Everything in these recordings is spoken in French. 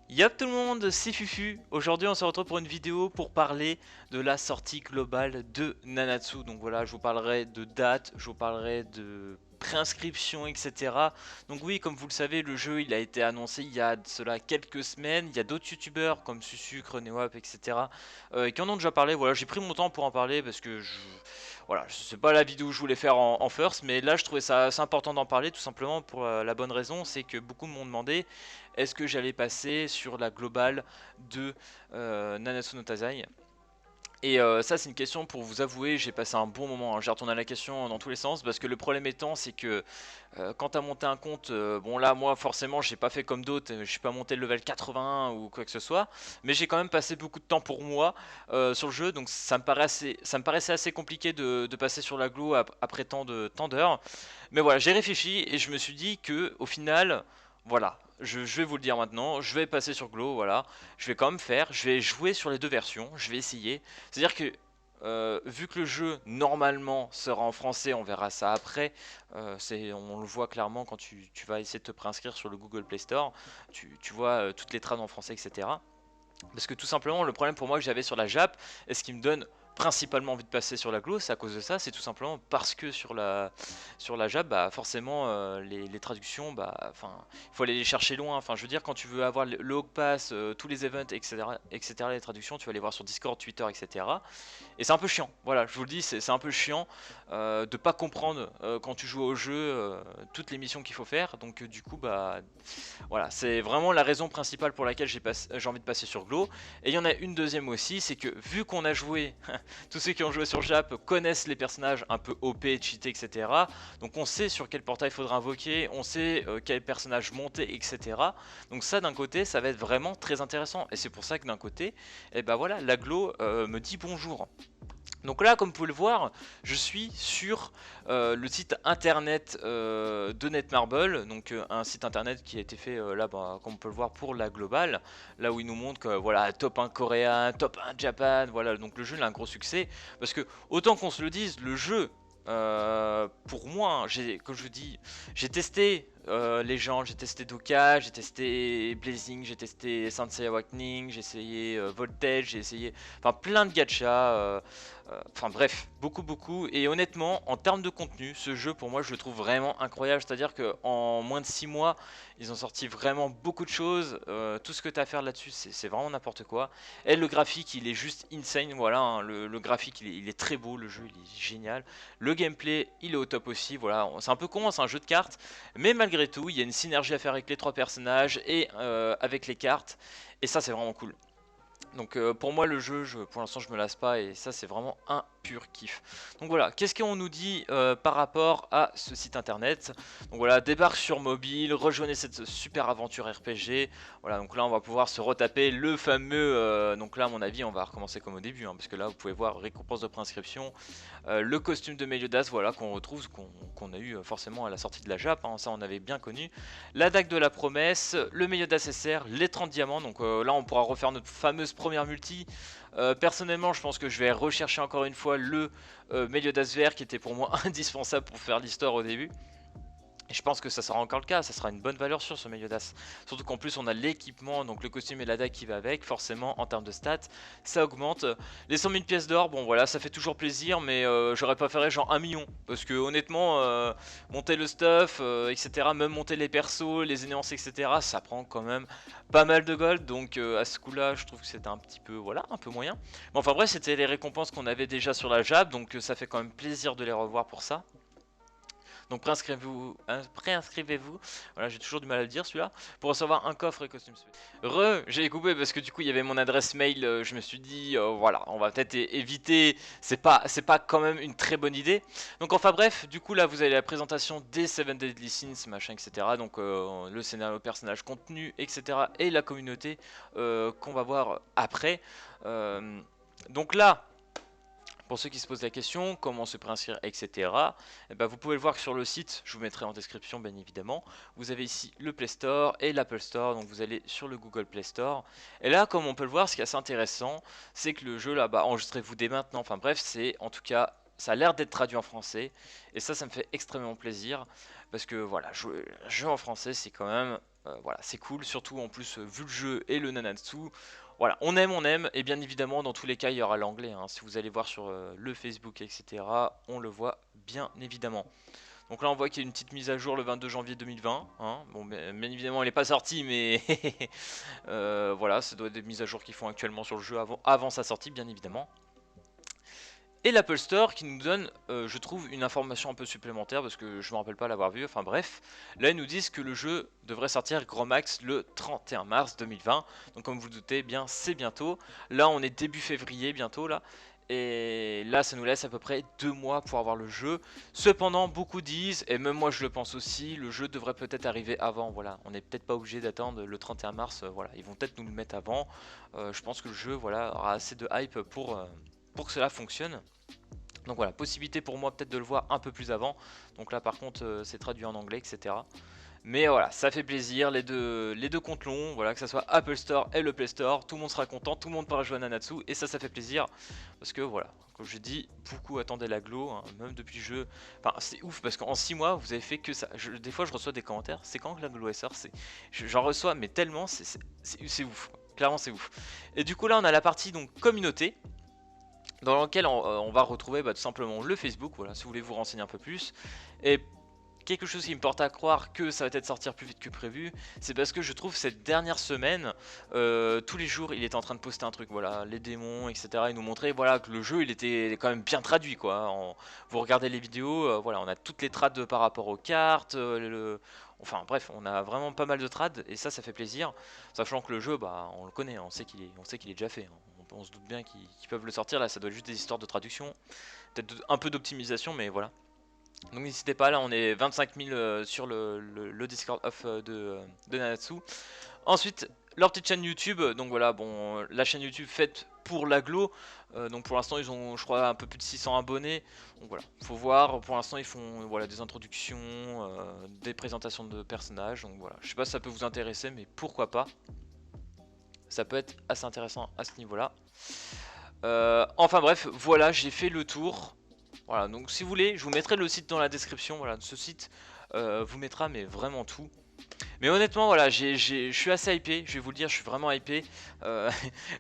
Yop tout le monde, c'est Fufu. Aujourd'hui on se retrouve pour une vidéo pour parler de la sortie globale de Nanatsu. Donc voilà, je vous parlerai de date, je vous parlerai de préinscription, etc. Donc oui, comme vous le savez, le jeu il a été annoncé il y a de cela quelques semaines. Il y a d'autres youtubeurs comme Susucre, Newap, etc. Qui en ont déjà parlé. Voilà, j'ai pris mon temps pour en parler parce que voilà, c'est pas la vidéo que je voulais faire en first, mais là je trouvais ça assez important d'en parler tout simplement pour la bonne raison, c'est que beaucoup m'ont demandé est-ce que j'allais passer sur la globale de Nanatsu no Taizai. Et ça c'est une question pour vous avouer, j'ai passé un bon moment, hein. J'ai retourné à la question dans tous les sens parce que le problème étant c'est que quand t'as monté un compte, bon là moi forcément j'ai pas fait comme d'autres, je suis pas monté le level 81 ou quoi que ce soit, mais j'ai quand même passé beaucoup de temps pour moi sur le jeu, donc ça me paraissait assez compliqué de passer sur la glo après tant d'heures. Mais voilà, j'ai réfléchi et je me suis dit que au final, voilà, je vais vous le dire maintenant, je vais passer sur Glo, voilà, je vais quand même faire, je vais jouer sur les deux versions, je vais essayer. C'est-à-dire que vu que le jeu normalement sera en français, on verra ça après. On le voit clairement quand tu vas essayer de te préinscrire sur le Google Play Store. Tu vois toutes les trades en français, etc. Parce que tout simplement, le problème pour moi que j'avais sur la Jap, et ce qui me donne principalement envie de passer sur la Glo, c'est à cause de ça, c'est tout simplement parce que sur la Jap, bah forcément les traductions, bah enfin, il faut aller les chercher loin. Enfin, je veux dire, quand tu veux avoir le Hog Pass, tous les events, etc., les traductions, tu vas les voir sur Discord, Twitter, etc. Et c'est un peu chiant, voilà, je vous le dis, c'est un peu chiant de pas comprendre quand tu joues au jeu toutes les missions qu'il faut faire. Donc du coup, bah voilà, c'est vraiment la raison principale pour laquelle j'ai envie de passer sur Glo. Et il y en a une deuxième aussi, c'est que vu qu'on a joué, tous ceux qui ont joué sur Jap connaissent les personnages un peu OP, cheatés, etc. Donc on sait sur quel portail il faudra invoquer, on sait quel personnage monter, etc. Donc ça d'un côté, ça va être vraiment très intéressant. Et c'est pour ça que d'un côté, et ben voilà, la Glo me dit bonjour. Donc là, comme vous pouvez le voir, je suis sur le site internet de Netmarble, donc un site internet qui a été fait là, bah, comme on peut le voir pour la globale, là où il nous montre que voilà, top 1 coréen, top 1 Japan, voilà, donc le jeu il a un gros succès, parce que autant qu'on se le dise, le jeu, pour moi, hein, comme je vous dis, j'ai testé Legend, j'ai testé Doka, j'ai testé Blazing, j'ai testé Sensei Awakening, j'ai essayé Voltage, j'ai essayé enfin plein de gachas, enfin bref, beaucoup. Et honnêtement, en termes de contenu, ce jeu pour moi je le trouve vraiment incroyable. C'est-à-dire qu'en moins de 6 mois, ils ont sorti vraiment beaucoup de choses. Tout ce que tu as à faire là-dessus, c'est vraiment n'importe quoi. Et le graphique, il est juste insane. Voilà, hein, le graphique, il est très beau. Le jeu, il est génial. Le gameplay, il est au top aussi. Voilà, c'est un peu con, hein, c'est un jeu de cartes. Mais malgré tout, il y a une synergie à faire avec les trois personnages et avec les cartes. Et ça, c'est vraiment cool. Donc pour moi le jeu, pour l'instant je me lasse pas et ça c'est vraiment un pur kiff. Donc voilà, qu'est-ce qu'on nous dit par rapport à ce site internet? Donc voilà, débarque sur mobile, rejoignez cette super aventure RPG. Voilà, donc là on va pouvoir se retaper le fameux, donc là à mon avis on va recommencer comme au début, hein, parce que là vous pouvez voir récompense de préinscription, le costume de Meliodas, voilà, qu'on retrouve, qu'on a eu forcément à la sortie de la Jap, hein, ça on avait bien connu. La dague de la promesse, le Meliodas SR, les 30 diamants, donc là on pourra refaire notre fameuse première multi. Personnellement je pense que je vais rechercher encore une fois le Meliodas vert qui était pour moi indispensable pour faire l'histoire au début. Et je pense que ça sera encore le cas, ça sera une bonne valeur sûre ce Meliodas. Surtout qu'en plus on a l'équipement, donc le costume et la dague qui va avec, forcément en termes de stats, ça augmente. Les 100 000 pièces d'or, bon voilà, ça fait toujours plaisir, mais j'aurais préféré genre 1 million. Parce que honnêtement, monter le stuff, etc., même monter les persos, les énéances, etc., ça prend quand même pas mal de gold. Donc à ce coup-là, je trouve que c'était un petit peu, voilà, un peu moyen. Mais enfin bref, c'était les récompenses qu'on avait déjà sur la Jab, donc ça fait quand même plaisir de les revoir pour ça. Donc préinscrivez-vous, hein, préinscrivez-vous, voilà j'ai toujours du mal à le dire celui-là, pour recevoir un coffre et costume spécial. J'ai coupé parce que du coup il y avait mon adresse mail, je me suis dit voilà, on va peut-être éviter, c'est pas quand même une très bonne idée. Donc enfin bref, du coup là vous avez la présentation des 7 Deadly Sins, machin, etc. Donc le scénario, le personnage, contenu, etc. Et la communauté qu'on va voir après. Donc là, pour ceux qui se posent la question, comment se préinscrire, etc. Et ben vous pouvez le voir sur le site, je vous mettrai en description bien évidemment. Vous avez ici le Play Store et l'Apple Store, donc vous allez sur le Google Play Store. Et là, comme on peut le voir, ce qui est assez intéressant, c'est que le jeu là, bah, enregistrez-vous dès maintenant. Enfin bref, c'est en tout cas, ça a l'air d'être traduit en français. Et ça me fait extrêmement plaisir. Parce que voilà, jouer en français, c'est quand même Voilà, c'est cool, surtout en plus vu le jeu et le Nanatsu. Voilà, on aime, et bien évidemment dans tous les cas il y aura l'anglais, hein. Si vous allez voir sur le Facebook, etc., on le voit bien évidemment. Donc là on voit qu'il y a une petite mise à jour le 22 janvier 2020, hein. Bon, bien évidemment elle n'est pas sortie, mais voilà, ça doit être des mises à jour qu'ils font actuellement sur le jeu avant sa sortie, bien évidemment. Et l'Apple Store qui nous donne, je trouve, une information un peu supplémentaire parce que je me rappelle pas l'avoir vu, enfin bref. Là ils nous disent que le jeu devrait sortir grand max le 31 mars 2020. Donc comme vous le doutez, bien c'est bientôt. Là on est début février bientôt là. Et là ça nous laisse à peu près 2 mois pour avoir le jeu. Cependant beaucoup disent, et même moi je le pense aussi, le jeu devrait peut-être arriver avant. Voilà, on n'est peut-être pas obligé d'attendre le 31 mars, voilà, ils vont peut-être nous le mettre avant. Je pense que le jeu, voilà, aura assez de hype pour que cela fonctionne. Donc voilà, possibilité pour moi peut-être de le voir un peu plus avant. Donc là par contre c'est traduit en anglais, etc. Mais voilà, ça fait plaisir, les deux comptes longs, voilà, que ce soit Apple Store et le Play Store, tout le monde sera content, tout le monde pourra jouer à Nanatsu, et ça fait plaisir, parce que voilà, comme je dis, beaucoup attendaient l'aglo, hein, même depuis le jeu, enfin c'est ouf, parce qu'en 6 mois, vous avez fait que ça, des fois je reçois des commentaires, c'est quand que l'aglo sort, j'en reçois, mais tellement, c'est ouf, clairement c'est ouf. Et du coup là on a la partie donc communauté, dans lequel on va retrouver tout simplement le Facebook, voilà, si vous voulez vous renseigner un peu plus. Et quelque chose qui me porte à croire que ça va peut-être sortir plus vite que prévu, c'est parce que je trouve cette dernière semaine, tous les jours il était en train de poster un truc, voilà, les démons, etc. Il nous montrait, voilà, que le jeu il était quand même bien traduit, quoi. Vous regardez les vidéos, voilà, on a toutes les trades par rapport aux cartes, enfin bref, on a vraiment pas mal de trades, et ça fait plaisir, sachant que le jeu, bah, on le connaît, on sait qu'il est déjà fait, hein. On se doute bien qu'ils peuvent le sortir, là ça doit être juste des histoires de traduction, peut-être un peu d'optimisation, mais voilà. Donc n'hésitez pas, là on est 25 000 sur le Discord off de Nanatsu. Ensuite, leur petite chaîne YouTube, donc voilà, bon, la chaîne YouTube faite pour l'aglo, donc pour l'instant ils ont je crois un peu plus de 600 abonnés, donc voilà, faut voir, pour l'instant ils font voilà, des introductions, des présentations de personnages, donc voilà, je sais pas si ça peut vous intéresser, mais pourquoi pas, ça peut être assez intéressant à ce niveau là. Enfin bref, voilà, j'ai fait le tour. Voilà, donc si vous voulez, je vous mettrai le site dans la description. Voilà, ce site vous mettra mais vraiment tout. Mais honnêtement, voilà, je suis assez hypé, je vais vous le dire, je suis vraiment hypé. Euh,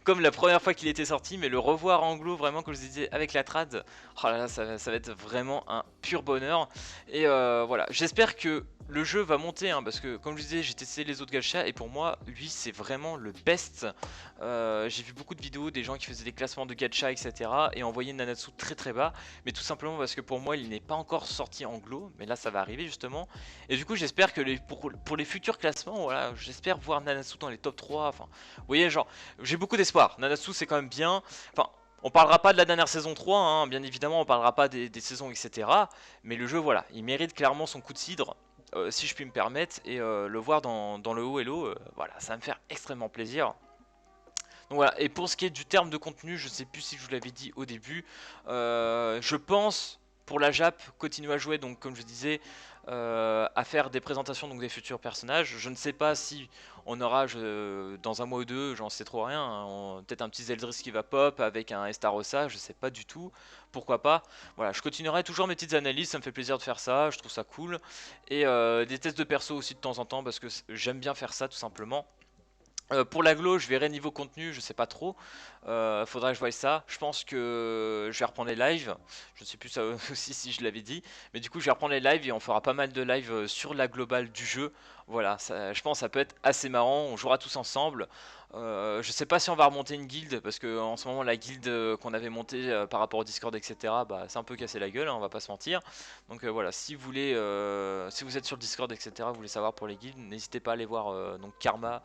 comme la première fois qu'il était sorti, mais le revoir en anglo, vraiment, comme je vous disais, avec la trad, oh là là, ça va être vraiment un pur bonheur. Et voilà, j'espère que le jeu va monter, hein, parce que comme je vous disais, j'ai testé les autres gachas, et pour moi, lui, c'est vraiment le best. J'ai vu beaucoup de vidéos, des gens qui faisaient des classements de gacha, etc. et envoyaient Nanatsu très très bas, mais tout simplement parce que pour moi, il n'est pas encore sorti anglo, mais là, ça va arriver justement. Et du coup j'espère que pour les futurs classements, voilà, j'espère voir Nanatsu dans les top 3, enfin, vous voyez, genre, j'ai beaucoup d'espoir. Nanatsu c'est quand même bien, enfin, on parlera pas de la dernière saison 3, hein, bien évidemment, on parlera pas des saisons, etc. Mais le jeu, voilà, il mérite clairement son coup de cidre, si je puis me permettre, et le voir dans le haut et l'eau, voilà, ça va me faire extrêmement plaisir. Donc voilà, et pour ce qui est du terme de contenu, je sais plus si je vous l'avais dit au début, je pense pour la Jap continuer à jouer, donc comme je disais, à faire des présentations donc des futurs personnages. Je ne sais pas si on aura dans un mois ou deux, j'en sais trop rien, hein, peut-être un petit Zeldris qui va pop avec un Estarossa, je sais pas du tout, pourquoi pas. Voilà, je continuerai toujours mes petites analyses, ça me fait plaisir de faire ça, je trouve ça cool. Et des tests de perso aussi de temps en temps parce que j'aime bien faire ça tout simplement. Pour l'aglo, je verrai niveau contenu, je sais pas trop. Faudra que je voie ça. Je pense que je vais reprendre les lives. Je sais plus ça aussi si je l'avais dit. Mais du coup, je vais reprendre les lives et on fera pas mal de lives sur la globale du jeu. Voilà, je pense que ça peut être assez marrant. On jouera tous ensemble. Je sais pas si on va remonter une guilde parce que en ce moment, la guilde qu'on avait montée par rapport au Discord, etc., bah, c'est un peu cassé la gueule, hein, on va pas se mentir. Donc voilà, si vous voulez, si vous êtes sur le Discord, etc., vous voulez savoir pour les guildes, n'hésitez pas à aller voir donc Karma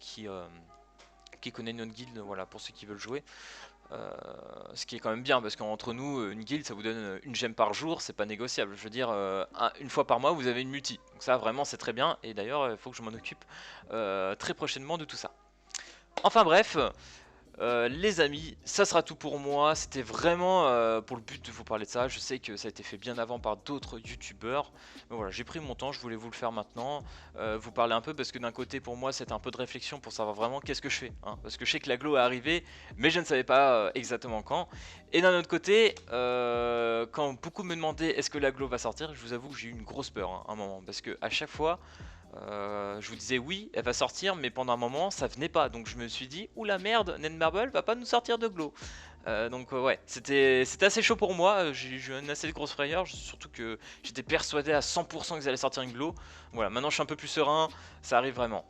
qui connaît notre guilde, voilà, pour ceux qui veulent jouer. Ce qui est quand même bien parce qu'entre nous, une guilde ça vous donne une gemme par jour, c'est pas négociable. Je veux dire, une fois par mois vous avez une multi, donc ça vraiment c'est très bien. Et d'ailleurs, il faut que je m'en occupe très prochainement de tout ça. Enfin bref, les amis, ça sera tout pour moi. C'était vraiment pour le but de vous parler de ça. Je sais que ça a été fait bien avant par d'autres youtubeurs. Mais voilà, j'ai pris mon temps, je voulais vous le faire maintenant. Vous parler un peu parce que d'un côté pour moi c'était un peu de réflexion pour savoir vraiment qu'est-ce que je fais, hein. Parce que je sais que l'aglo est arrivé, mais je ne savais pas exactement quand. Et d'un autre côté, quand beaucoup me demandaient est-ce que l'aglo va sortir, je vous avoue que j'ai eu une grosse peur, hein, à un moment. Parce que à chaque fois, Je vous disais oui, elle va sortir, mais pendant un moment ça venait pas, donc je me suis dit oula merde, Netmarble va pas nous sortir de Glow. Donc ouais, c'était assez chaud pour moi, j'ai eu une assez grosse frayeur, surtout que j'étais persuadé à 100% qu'ils allaient sortir une Glow. Voilà, maintenant je suis un peu plus serein, ça arrive vraiment.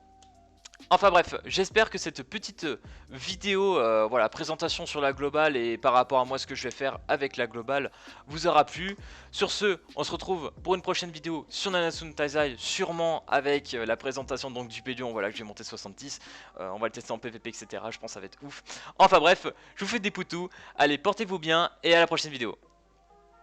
Enfin bref, j'espère que cette petite vidéo, voilà, présentation sur la globale et par rapport à moi ce que je vais faire avec la globale vous aura plu. Sur ce, on se retrouve pour une prochaine vidéo sur Nanatsu no Taizai, sûrement avec la présentation donc du Pédion, voilà, que j'ai monté 70. On va le tester en PVP, etc. Je pense que ça va être ouf. Enfin bref, je vous fais des poutous, allez portez-vous bien et à la prochaine vidéo.